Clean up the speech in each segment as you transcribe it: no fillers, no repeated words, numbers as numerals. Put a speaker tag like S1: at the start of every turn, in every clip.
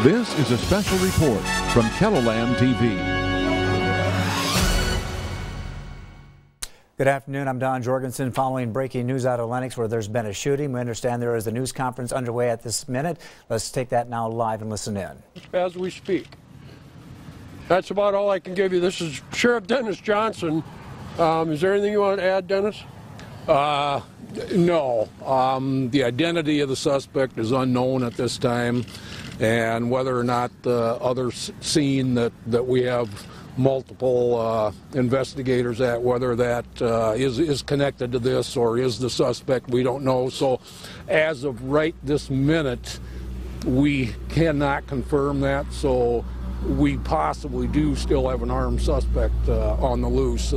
S1: This is a special report from KELO-TV.
S2: Good afternoon. I'm Don Jorgensen. Following breaking news out of Lennox where there's been a shooting. We understand there is a news conference underway at this minute. Let's take that now live and listen in.
S3: As we speak. That's about all I can give you. This is Sheriff Dennis Johnson. Is there anything you want to add, Dennis?
S4: No. The identity of the suspect is unknown at this time, and whether or not the other scene that we have multiple investigators at, whether that is connected to this or is the suspect, we don't know. So as of right this minute, we cannot confirm that. So we possibly do still have an armed suspect on the loose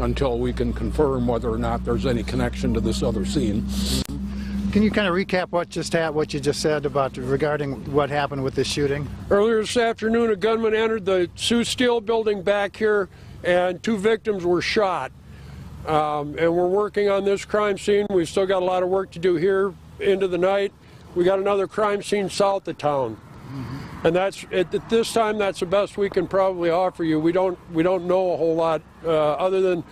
S4: until we can confirm whether or not there's any connection to this other scene.
S5: Can you kind of recap what you just said about regarding what happened with this shooting?
S3: Earlier this afternoon, a gunman entered the Sioux Steel building back here, and 2 victims were shot. And we're working on this crime scene. We've still got a lot of work to do here into the night. We got another crime scene south of town. And that's at this time, that's the best we can probably offer you. We don't know a whole lot other than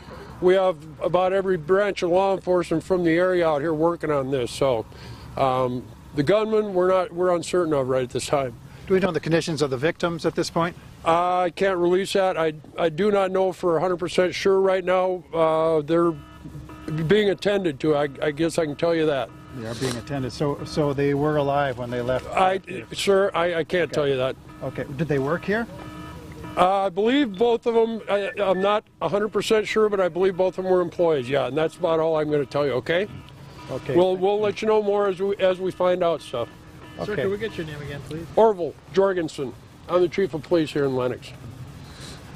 S3: we have about every branch of law enforcement from the area out here working on this. So the gunman we're uncertain of right at this time.
S5: Do we know the conditions of the victims at this point?
S3: I can't release that. I do not know for 100% sure right now. They're being attended to. I guess I can tell you that.
S5: They are being attended. So they were alive when they left?
S3: Sir, I can't tell you that.
S5: Okay. Did they work here?
S3: I believe both of them. I'm not 100% sure, but I believe both of them were employees. Yeah, and that's about all I'm going to tell you. Okay.
S5: Okay.
S3: We'll let you know more as we find out stuff.
S5: Okay.
S6: Sir, can we get your name again, please?
S3: Orville Jorgensen. I'm the chief of police here in Lennox.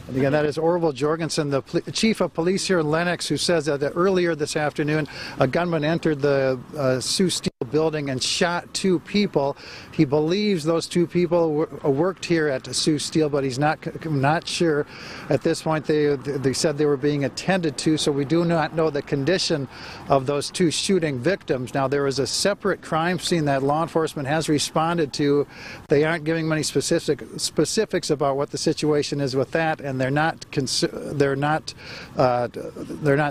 S5: And again, that is Orville Jorgensen, the chief of police here in Lennox, who says that earlier this afternoon, a gunman entered the Sioux Steel building and shot 2 people. He believes those 2 people worked here at Sioux Steel, but he's not sure. At this point, they said they were being attended to, so we do not know the condition of those 2 shooting victims. Now, there is a separate crime scene that law enforcement has responded to. They aren't giving many specifics about what the situation is with that, and they're not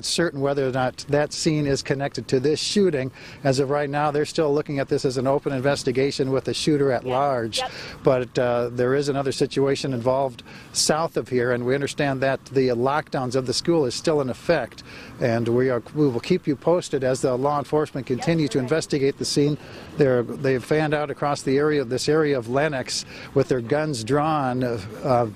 S5: certain whether or not that scene is connected to this shooting. As of right now, they're still looking at this as an open investigation with the shooter at large. Yep. But there is another situation involved south of here, and we understand that the lockdowns of the school is still in effect. And we will keep you posted as the law enforcement continue to investigate the scene. They've fanned out across the area, this area of Lennox, with their guns drawn,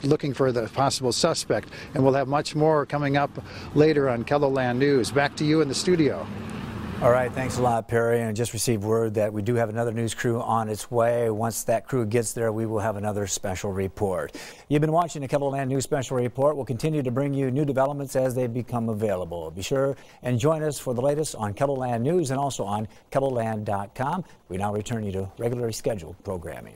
S5: looking for the possible suspect. And we'll have much more coming up later on KELO-Land News. Back to you in the studio.
S2: All right, thanks a lot, Perry. And I just received word that we do have another news crew on its way. Once that crew gets there, we will have another special report. You've been watching the KELO-Land News Special Report. We'll continue to bring you new developments as they become available. Be sure and join us for the latest on KELO-Land News and also on KELOLand.com. We now return you to regularly scheduled programming.